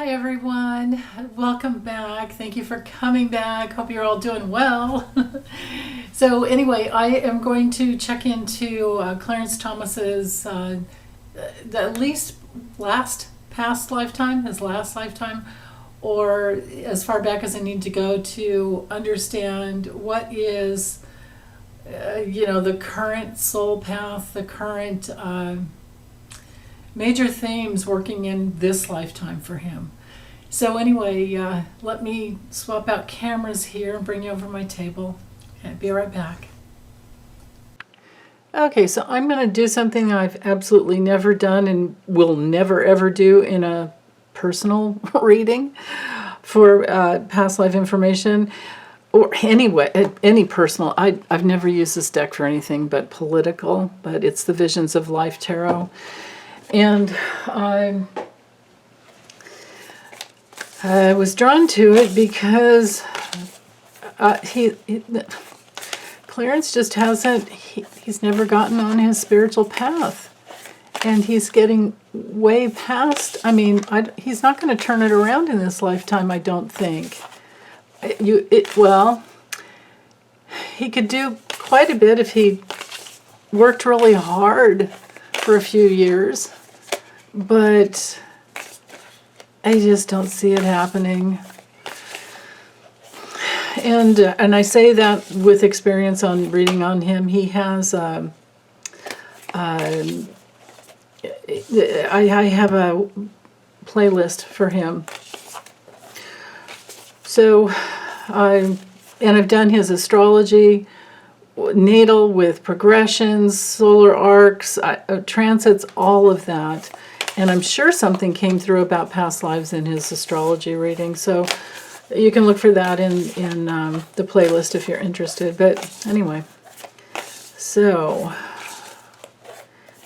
Hi everyone, welcome back. Thank you for coming back. Hope you're all doing well. So anyway, I am going to check into Clarence Thomas's at least past lifetime, his last lifetime, or as far back as I need to go to understand what is, the current soul path, the current major themes working in this lifetime for him. So anyway, let me swap out cameras here and bring you over my table. And be right back. Okay, so I'm going to do something I've absolutely never done and will never ever do in a personal reading for past life information. Or anyway, any personal. I've never used this deck for anything but political, but it's the Visions of Life Tarot. And I was drawn to it because Clarence just hasn't, he's never gotten on his spiritual path. And he's getting way past, he's not going to turn it around in this lifetime, I don't think. Well, he could do quite a bit if he worked really hard for a few years. But I just don't see it happening. And I say that with experience on reading on him. He has I have a playlist for him. So I've done his astrology, natal with progressions, solar arcs, transits, all of that. And I'm sure something came through about past lives in his astrology reading. So you can look for that in the playlist if you're interested. But anyway, so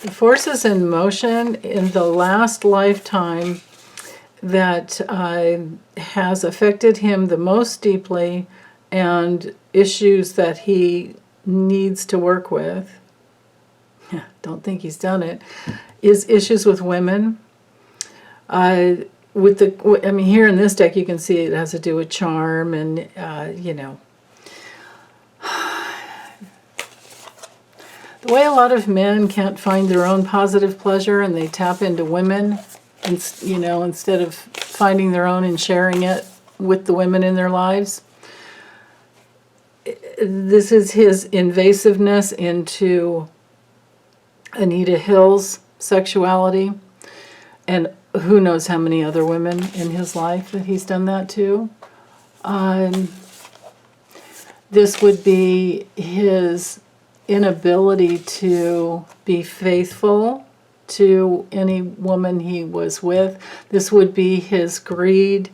the forces in motion in the last lifetime that has affected him the most deeply, and issues that he needs to work with, don't think he's done it, is issues with women. Here in this deck you can see it has to do with charm and, the way a lot of men can't find their own positive pleasure and they tap into women, instead of finding their own and sharing it with the women in their lives. This is his invasiveness into Anita Hill's sexuality, and who knows how many other women in his life that he's done that to. This would be his inability to be faithful to any woman he was with. This would be his greed.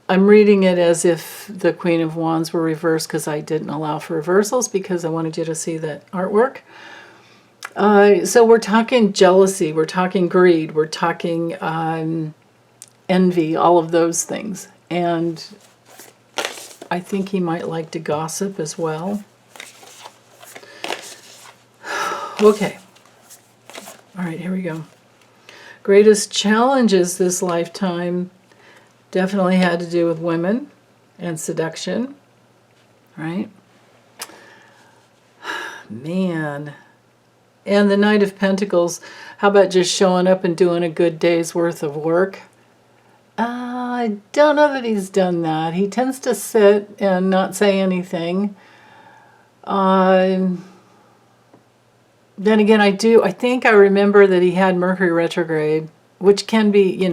I'm reading it as if the Queen of Wands were reversed because I didn't allow for reversals because I wanted you to see that artwork. So we're talking jealousy, we're talking greed, we're talking envy, all of those things. And I think he might like to gossip as well. Okay. All right, here we go. Greatest challenges this lifetime definitely had to do with women and seduction, right? Man. And the Knight of Pentacles, how about just showing up and doing a good day's worth of work? I don't know that he's done that. He tends to sit and not say anything. Then again, I think I remember that he had Mercury retrograde, which can be,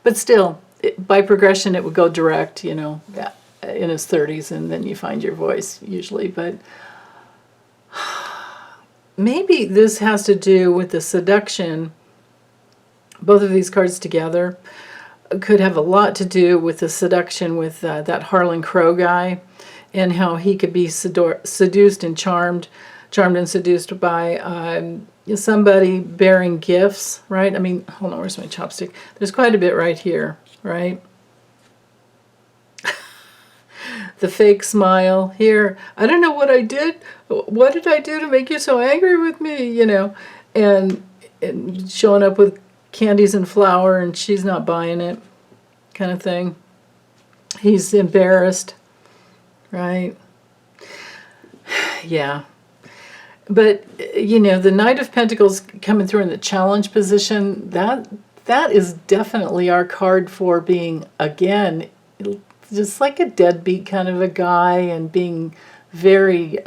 but still, by progression, it would go direct, in his 30s, and then you find your voice usually. But maybe this has to do with the seduction. Both of these cards together could have a lot to do with the seduction with that Harlan Crow guy, and how he could be seduced and charmed and seduced by somebody bearing gifts, right? Hold on, where's my chopstick? There's quite a bit right here, right? The fake smile here. I don't know what I did. What did I do to make you so angry with me? And showing up with candies and flour, and she's not buying it. kind of thing. He's embarrassed, right? Yeah. But, you know, the Knight of Pentacles coming through in the challenge position, that is definitely our card for being, again, just like a deadbeat kind of a guy and being very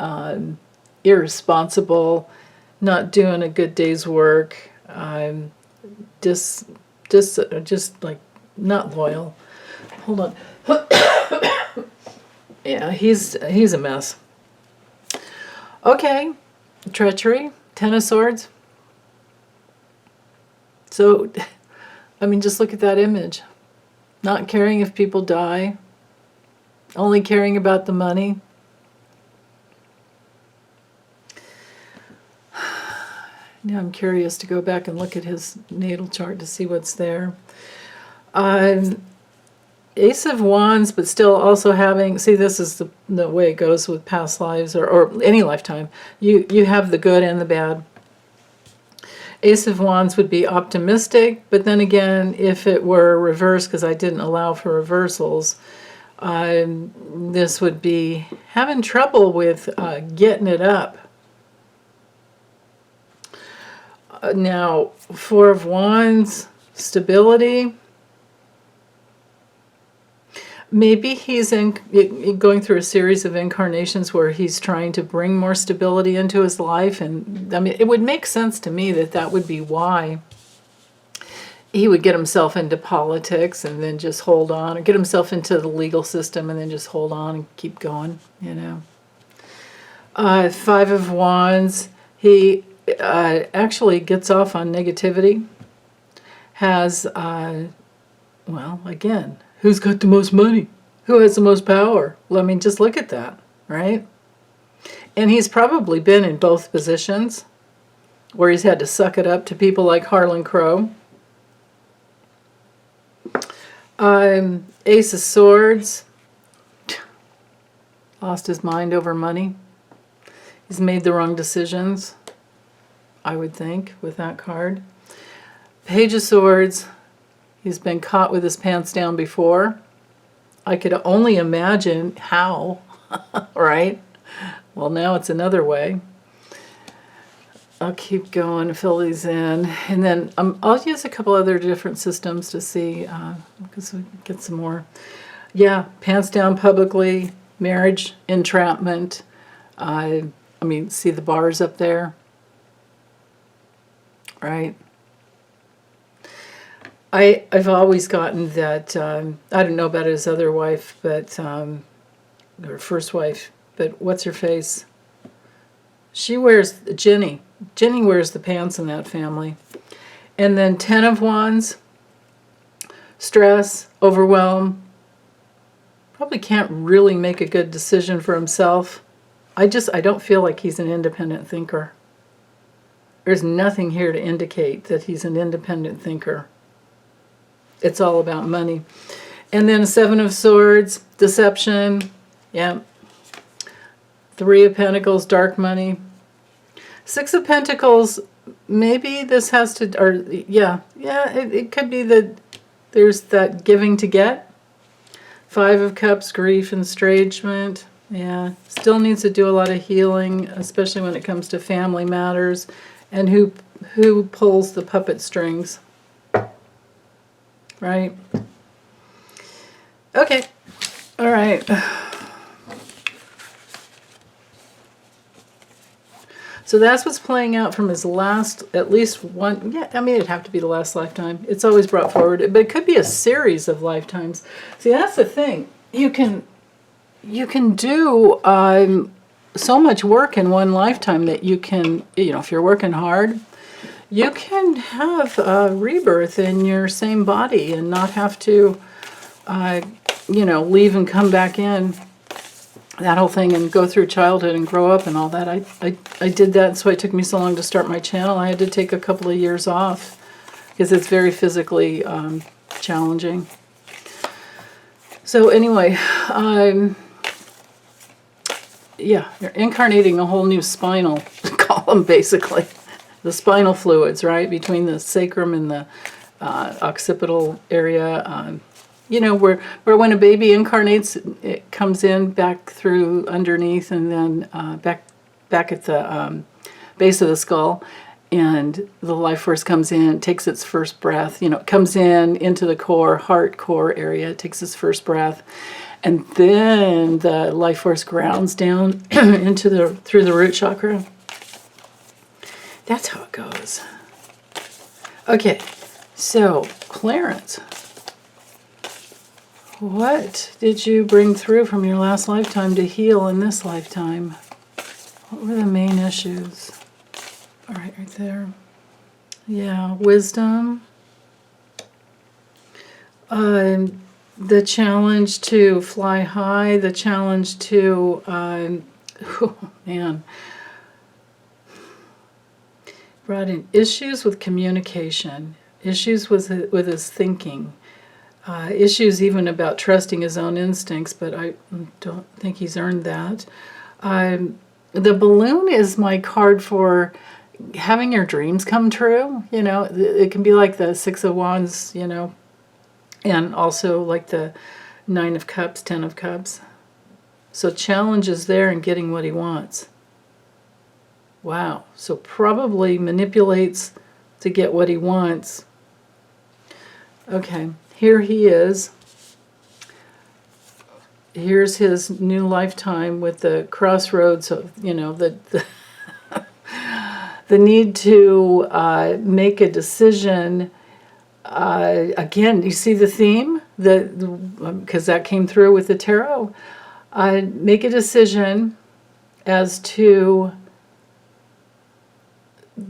irresponsible, not doing a good day's work, just like not loyal. Hold on. Yeah, he's a mess. Okay, treachery, Ten of Swords. So, I mean, just look at that image. Not caring if people die, only caring about the money. Now I'm curious to go back and look at his natal chart to see what's there. Ace of Wands, but still also having, see, this is the way it goes with past lives or any lifetime. You have the good and the bad. Ace of Wands would be optimistic, but then again, if it were reversed, because I didn't allow for reversals, this would be having trouble with getting it up. Now, Four of Wands, stability. Maybe he's going through a series of incarnations where he's trying to bring more stability into his life. And I mean, it would make sense to me that that would be why he would get himself into politics and then just hold on, or get himself into the legal system and then just hold on and keep going, you know. Five of Wands, he actually gets off on negativity, has, well, again, who's got the most money? Who has the most power? Well, I mean, just look at that, right? And he's probably been in both positions where he's had to suck it up to people like Harlan Crow. Ace of Swords. Lost his mind over money. He's made the wrong decisions, I would think, with that card. Page of Swords. He's been caught with his pants down before. I could only imagine how, right? Well, now it's another way. I'll keep going, fill these in. And then I'll use a couple other different systems to see, because we get some more. Yeah, pants down publicly, marriage, entrapment. I mean, see the bars up there? Right? I've always gotten that, I don't know about his other wife, but, or first wife, but what's her face? She wears, Jenny wears the pants in that family. And then Ten of Wands, stress, overwhelm, probably can't really make a good decision for himself. I don't feel like he's an independent thinker. There's nothing here to indicate that he's an independent thinker. It's all about money. And then Seven of Swords, deception. Yeah. Three of Pentacles, dark money. Six of Pentacles, maybe this has to, or yeah, it could be that there's that giving to get. Five of Cups, grief and estrangement. Yeah, still needs to do a lot of healing, especially when it comes to family matters. And who pulls the puppet strings. Right? Okay. All right. So that's what's playing out from his last, at least one, yeah, I mean, it'd have to be the last lifetime. It's always brought forward, but it could be a series of lifetimes. See, that's the thing. You can do so much work in one lifetime that you can, you know, if you're working hard, you can have a rebirth in your same body and not have to, you know, leave and come back in, that whole thing, and go through childhood and grow up and all that. I did that, that's why it took me so long to start my channel. I had to take a couple of years off because it's very physically challenging. So anyway, yeah, you're incarnating a whole new spinal column, basically. The spinal fluids, right, between the sacrum and the occipital area. You know, where when a baby incarnates, it comes in back through underneath and then back at the base of the skull, and the life force comes in, takes its first breath. You know, it comes in into the heart core area, takes its first breath, and then the life force grounds down into through the root chakra. That's how it goes. Okay, so Clarence, what did you bring through from your last lifetime to heal in this lifetime? What were the main issues? All right, right there. Yeah, wisdom. The challenge to fly high, the challenge to, oh man, brought in issues with communication, issues with his thinking, issues even about trusting his own instincts, but I don't think he's earned that. The balloon is my card for having your dreams come true. You know, it can be like the Six of Wands, you know, and also like the Nine of Cups, Ten of Cups. So challenge is there in getting what he wants. Wow. So probably manipulates to get what he wants. Okay, here he is. Here's his new lifetime with the crossroads of, you know, the need to make a decision. Again, you see the theme? Because that came through with the tarot. Make a decision as to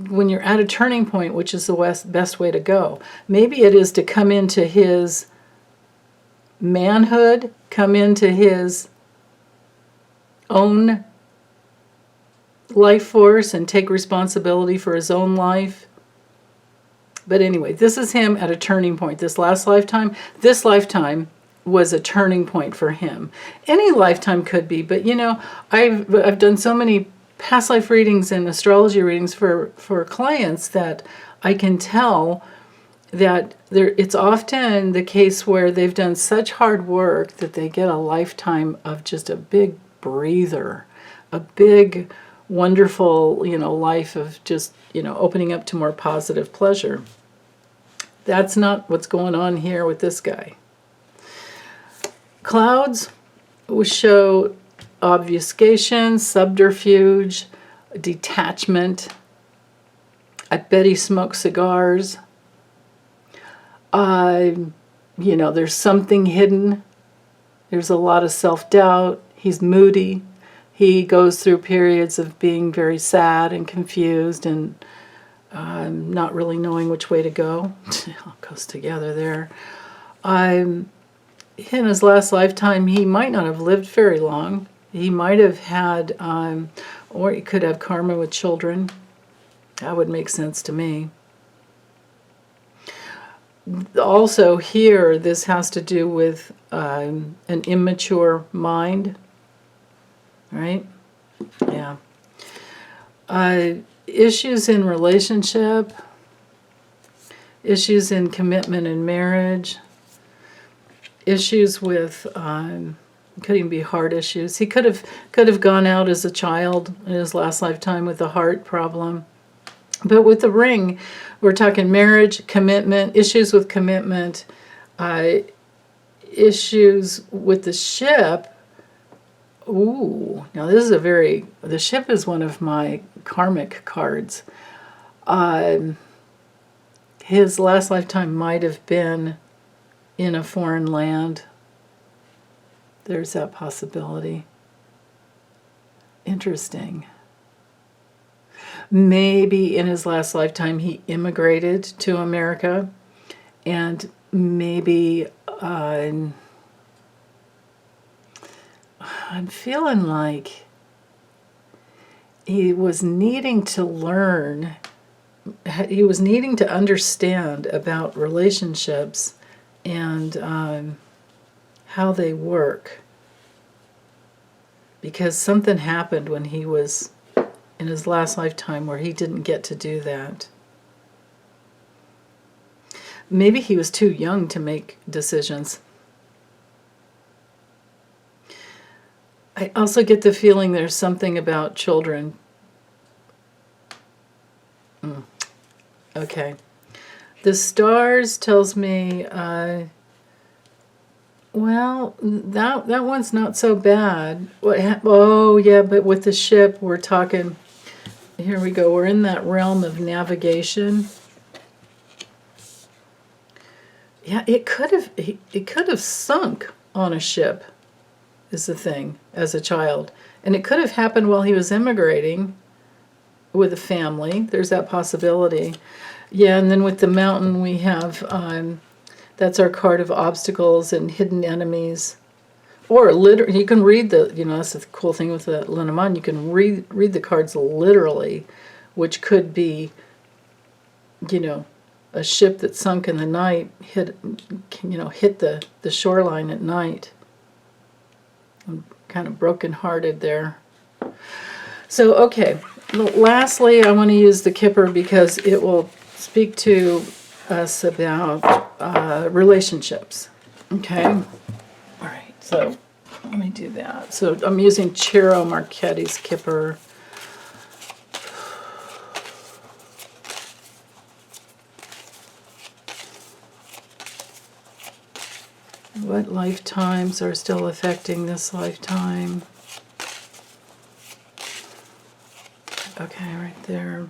when you're at a turning point, which is the best way to go. Maybe it is to come into his manhood, come into his own life force and take responsibility for his own life. But anyway, this is him at a turning point. This lifetime was a turning point for him. Any lifetime could be, but you know, I've done so many past life readings and astrology readings for clients that I can tell that it's often the case where they've done such hard work that they get a lifetime of just a big breather, a big, wonderful, you know, life of just, you know, opening up to more positive pleasure. That's not what's going on here with this guy. Clouds will show obfuscation, subterfuge, detachment. I bet he smokes cigars. You know, there's something hidden. There's a lot of self-doubt. He's moody. He goes through periods of being very sad and confused and not really knowing which way to go. It all goes together there. In his last lifetime, he might not have lived very long. He might have had, or he could have karma with children. That would make sense to me. Also here, this has to do with an immature mind, right? Yeah. Issues in relationship, issues in commitment and marriage, issues with, could even be heart issues. He could have gone out as a child in his last lifetime with a heart problem. But with the ring, we're talking marriage, commitment, issues with commitment, issues with the ship. Ooh, now this is the ship is one of my karmic cards. His last lifetime might have been in a foreign land. There's that possibility. Interesting. Maybe in his last lifetime he immigrated to America, and maybe I'm feeling like he was needing to learn, he was needing to understand about relationships and how they work, because something happened when he was in his last lifetime where he didn't get to do that. Maybe he was too young to make decisions. I also get the feeling there's something about children. Okay. The stars tells me, well, that one's not so bad. Oh, yeah, but with the ship, we're talking, here we go, we're in that realm of navigation. Yeah, it could have sunk on a ship, is the thing, as a child. And it could have happened while he was immigrating with a family. There's that possibility. Yeah, and then with the mountain we have, that's our card of obstacles and hidden enemies. Or literally, you can read that's the cool thing with the Lenormand, you can read the cards literally, which could be, a ship that sunk in the night, hit the shoreline at night. I'm kind of brokenhearted there. So, okay, lastly, I want to use the Kipper because it will speak to us about relationships. Okay? All right, so let me do that. So I'm using Ciro Marchetti's Kipper. What lifetimes are still affecting this lifetime? Okay, right there.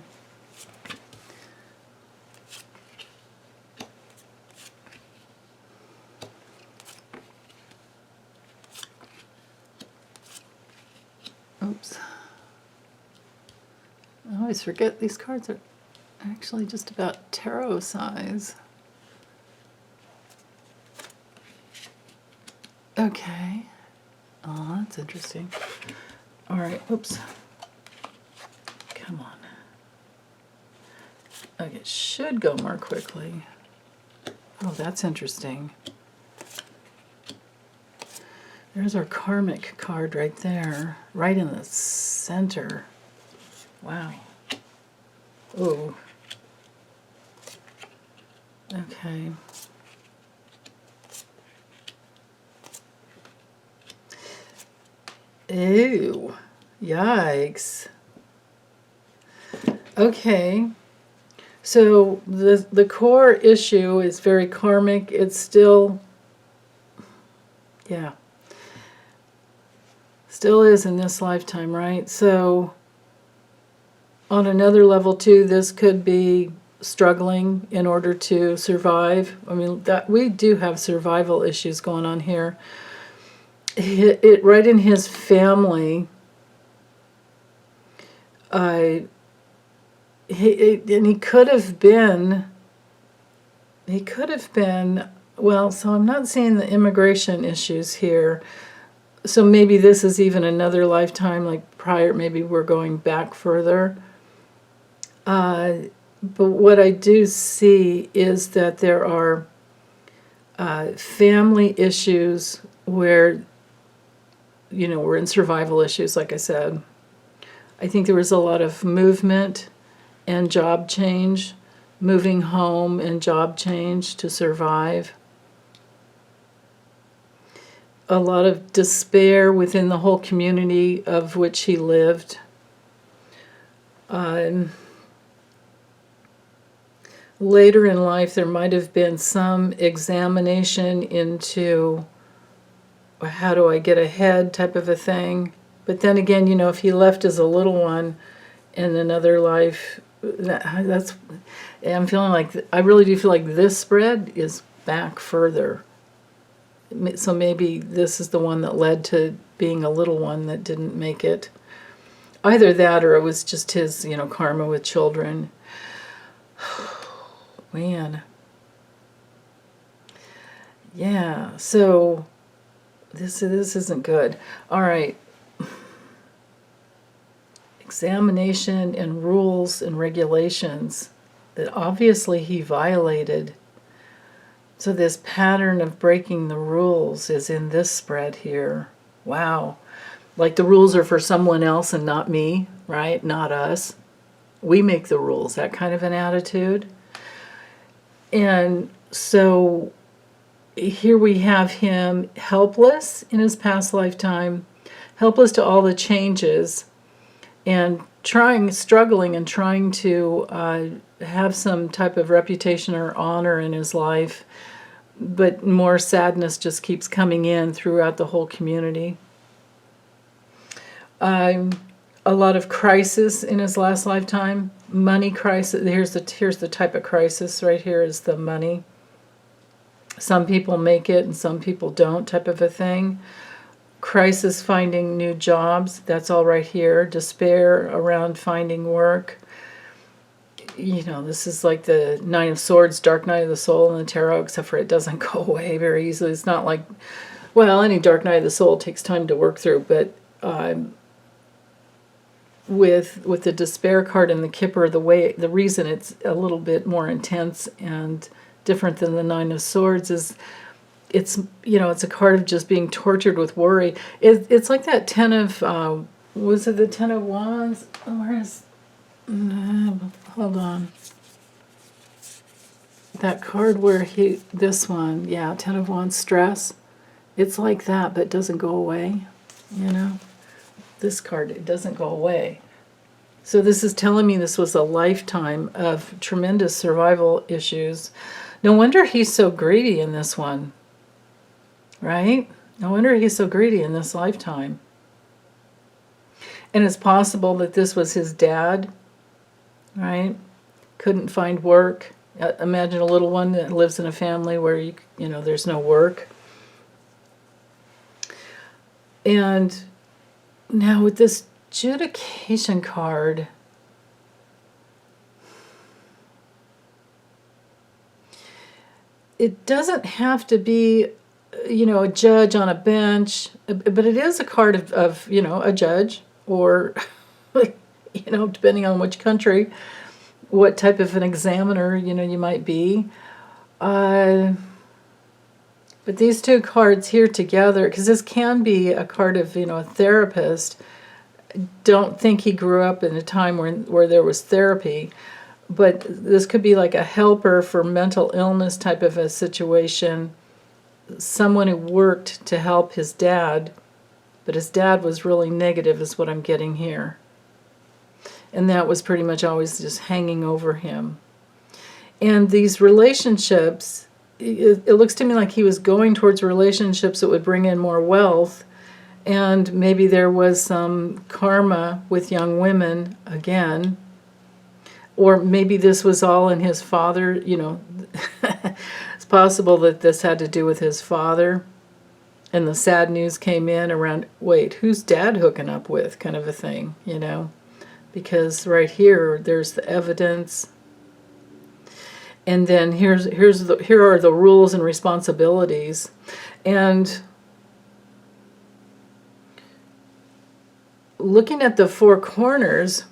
Oops. I always forget these cards are actually just about tarot size. Okay. Oh, that's interesting. All right, oops. Come on. Okay, it should go more quickly. Oh, that's interesting. There's our karmic card right there, right in the center. Wow. Oh. Okay. Ew. Yikes. Okay. So the core issue is very karmic. It's still, yeah. Still is in this lifetime, right? So on another level too, this could be struggling in order to survive. I mean, that we do have survival issues going on here. It right in his family. And he could have been. Well, so I'm not seeing the immigration issues here. So maybe this is even another lifetime, like prior. Maybe we're going back further. But what I do see is that there are family issues where, we're in survival issues, like I said. I think there was a lot of movement and job change, moving home and job change to survive. A lot of despair within the whole community of which he lived. Later in life, there might have been some examination into how do I get ahead type of a thing. But then again, if he left as a little one in another life, I'm feeling like, I really do feel like this spread is back further. So maybe this is the one that led to being a little one that didn't make it. Either that or it was just his, karma with children. Man. Yeah, so this isn't good. All right. Examination and rules and regulations that obviously he violated. So this pattern of breaking the rules is in this spread here. Wow. Like the rules are for someone else and not me, right? Not us. We make the rules, that kind of an attitude. And so here we have him helpless in his past lifetime, helpless to all the changes, and struggling and trying to have some type of reputation or honor in his life, but more sadness just keeps coming in throughout the whole community. A lot of crisis in his last lifetime. Money crisis. Here's the type of crisis right here is the money. Some people make it and some people don't, type of a thing. Crisis finding new jobs. That's all right here. Despair around finding work. You know, this is like the Nine of Swords, Dark Night of the Soul in the tarot, except for it doesn't go away very easily. It's not like, well, any Dark Night of the Soul takes time to work through, but with the Despair card and the Kipper, the reason it's a little bit more intense and different than the Nine of Swords is it's a card of just being tortured with worry. It's like that Ten of was it the Ten of Wands? Where is hold on. That card where this one, yeah, Ten of Wands, stress. It's like that, but it doesn't go away, you know. This card, it doesn't go away. So this is telling me this was a lifetime of tremendous survival issues. No wonder he's so greedy in this one, right? No wonder he's so greedy in this lifetime. And it's possible that this was his dad, right? Couldn't find work. Imagine a little one that lives in a family where you know there's no work. And now with this adjudication card, it doesn't have to be, you know, a judge on a bench, but it is a card of you know, a judge, or, you know, depending on which country, what type of an examiner, you know, you might be. But these two cards here together, because this can be a card of, you know, a therapist. Don't think he grew up in a time where there was therapy, but this could be like a helper for mental illness type of a situation. Someone who worked to help his dad, but his dad was really negative is what I'm getting here. And that was pretty much always just hanging over him. And these relationships, it looks to me like he was going towards relationships that would bring in more wealth. And maybe there was some karma with young women again. Or maybe this was all in his father, you know. It's possible that this had to do with his father. And the sad news came in around, wait, who's dad hooking up with, kind of a thing, you know. Because right here, there's the evidence. And then here are the rules and responsibilities. And looking at the four corners,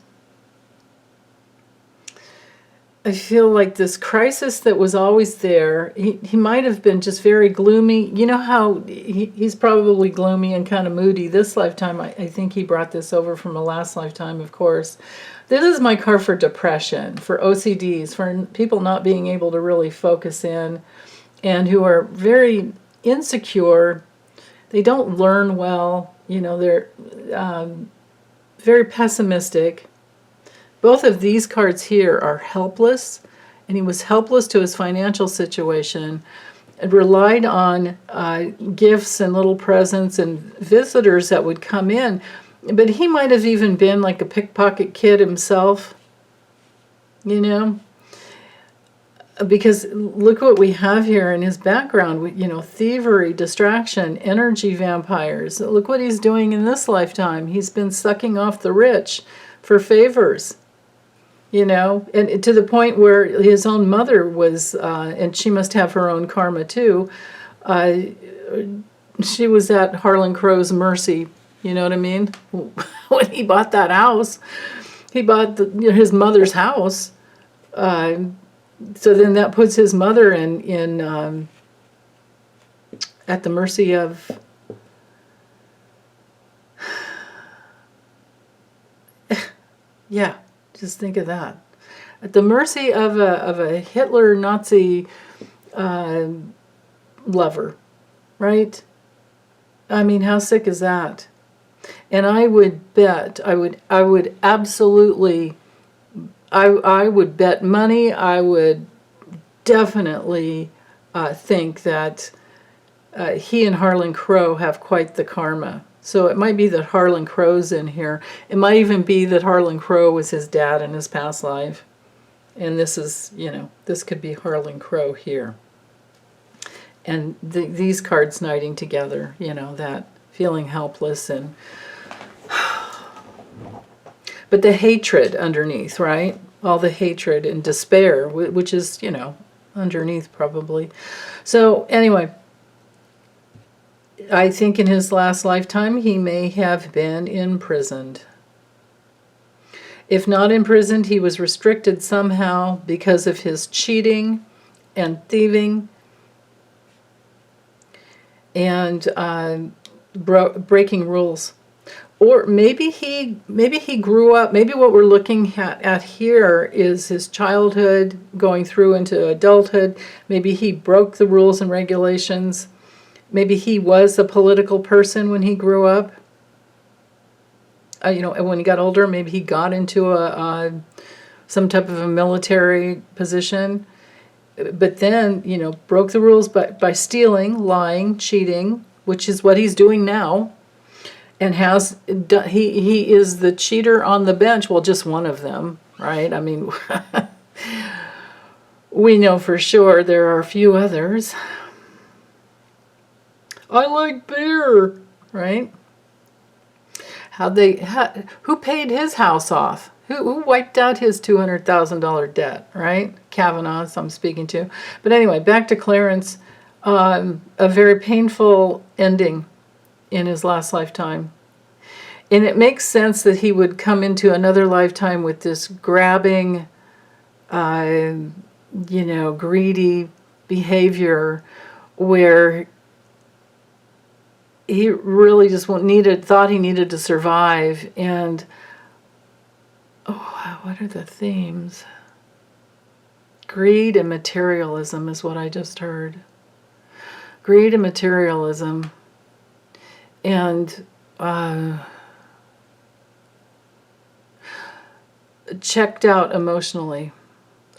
I feel like this crisis that was always there, he might have been just very gloomy. You know how he's probably gloomy and kind of moody this lifetime. I think he brought this over from a last lifetime, of course. This is my card for depression, for OCDs, for people not being able to really focus in, and who are very insecure. They don't learn well. You know, they're very pessimistic. Both of these cards here are helpless, and he was helpless to his financial situation and relied on gifts and little presents and visitors that would come in. But he might have even been like a pickpocket kid himself, you know, because look what we have here in his background, you know, thievery, distraction, energy vampires. Look what he's doing in this lifetime. He's been sucking off the rich for favors. You know, and to the point where his own mother was, and she must have her own karma too, she was at Harlan Crow's mercy, you know what I mean? When he bought that house, he bought his mother's house, so then that puts his mother in at the mercy of, yeah. Just think of that. At the mercy of a Hitler Nazi lover, right? I mean, how sick is that? And I would bet, I would absolutely, I would bet money, I would definitely think that he and Harlan Crow have quite the karma. So it might be that Harlan Crow's in here. It might even be that Harlan Crow was his dad in his past life. And this is, you know, this could be Harlan Crow here. And these cards knighting together, you know, that feeling helpless and... But the hatred underneath, right? All the hatred and despair, which is, you know, underneath probably. So anyway, I think in his last lifetime he may have been imprisoned. If not imprisoned, he was restricted somehow because of his cheating and thieving and breaking rules. Or maybe he grew up, maybe what we're looking at here is his childhood going through into adulthood. Maybe he broke the rules and regulations. Maybe he was a political person when he grew up. You know, when he got older, maybe he got into some type of a military position. But then, you know, broke the rules by stealing, lying, cheating, which is what he's doing now. And he is the cheater on the bench. Well, just one of them, right? I mean, we know for sure there are a few others. I like beer, right? Who paid his house off? Who wiped out his $200,000 debt, right? Kavanaugh's I'm speaking to. But anyway, back to Clarence. A very painful ending in his last lifetime. And it makes sense that he would come into another lifetime with this grabbing, you know, greedy behavior where he really just thought he needed to survive. And, oh, what are the themes? Greed and materialism is what I just heard. Greed and materialism. And checked out emotionally.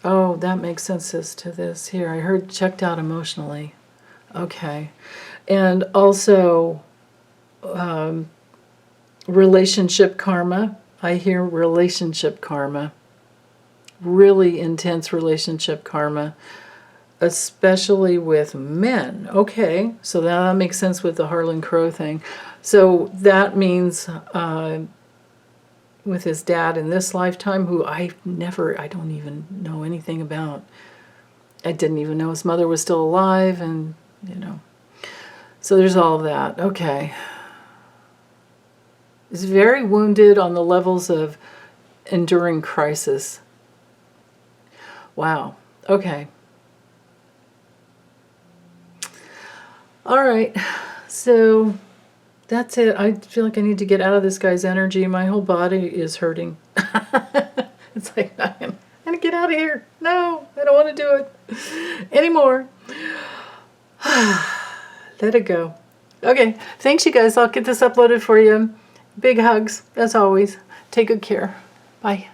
Oh, that makes sense as to this here. I heard checked out emotionally. Okay. And also relationship karma. I hear relationship karma. Really intense relationship karma. Especially with men. Okay, so that makes sense with the Harlan Crow thing. So that means with his dad in this lifetime, who I don't even know anything about. I didn't even know his mother was still alive, and, you know. So there's all of that. Okay. He's very wounded on the levels of enduring crisis. Wow. Okay. All right, so that's it. I feel like I need to get out of this guy's energy. My whole body is hurting. It's like, I'm gonna get out of here. No, I don't want to do it anymore. Let it go. Okay, thanks you guys. I'll get this uploaded for you. Big hugs, as always. Take good care. Bye.